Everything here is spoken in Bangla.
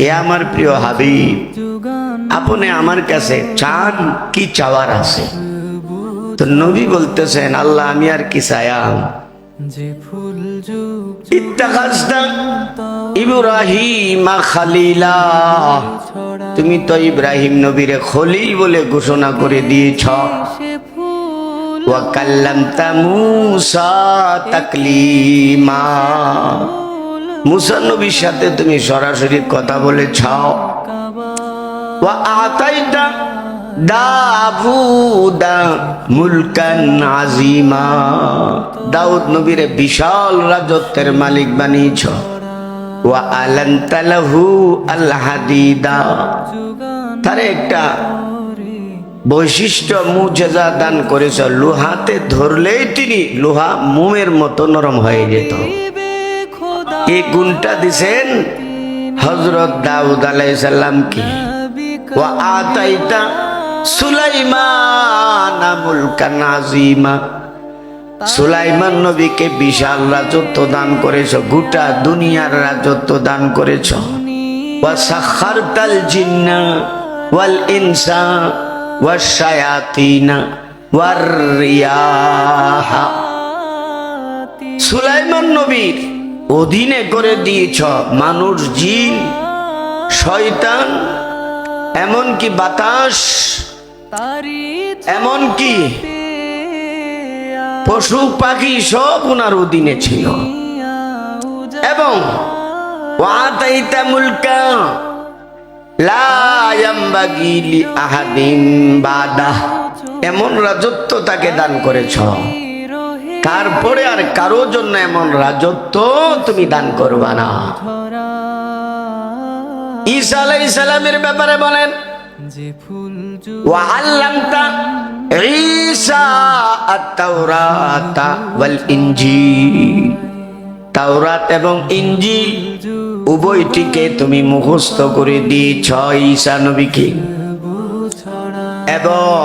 হে আমার প্রিয় হাবিব, আপনি আমার কাছে চান কি চাওয়ার আছে? তো নবী বলতেছেন, আল্লাহ আমি আর কি চাইয়াম, ইত্তাখাযতা ইব্রাহিমা খালিলা, তুমি তো ইব্রাহিম নবীরে খলিল বলে ঘোষণা করে দিয়েছ। ওয়া কাল্লামতা মূসা তাকলিমা, মুসা নবীর সাথে তুমি সরাসরি কথা বলেছ। ওয়া আতাইতা দাউদা মুলকান আযীমা, দাউদ নবীরে বিশাল রাজত্বের মালিক বানিয়েছ। ওয়া আলানতা লাহু আল হাদিদা, তারে একটা বৈশিষ্ট্য মুজেজা দান করেছ, লোহাতে ধরলেই তিনি লোহা মোমের মতো নরম হয়ে যেত। এই গুণটা দিছেন হযরত দাউদ আলাইহিস সালামকে। ওয়া আতাইতা সুলাইমান মুলকান আযীমা, সুলাইমান নবীকে বিশাল রাজত্ব দান করেছ, গোটা দুনিয়ার রাজত্ব দান করেছ। ওয়া সাখারতাল জিন্না ওয়াল ইনসা ওয়াশ শায়াতিনা ওয়ার রিয়াহা, সুলাইমান নবীর অধীনে করে দিয়েছ মানুষ, জিন, শয়তান, এমনকি বাতাস, এমনকি পশু পাখি সব ওনার অধীনে ছিল। এবং ওয়াতাইতা মুলকা লা ইয়ামবাগি লি আহাদিন বাদা, এমন রাজত্ব তাকে দান করেছ, তারপরে আর কারো জন্য এমন রাজত্ব তুমি দান করবা না। ঈসা আলাইহিস সালামের ব্যাপারে বলেন, ওয়া আল্লামতা ঈসা আত-তাওরাতা ওয়াল ইনজিল, তাওরাত এবং ইনজিল উভয়টিকে তুমি মুখস্থ করে দিয়েছ ঈসা নবীকে। এবং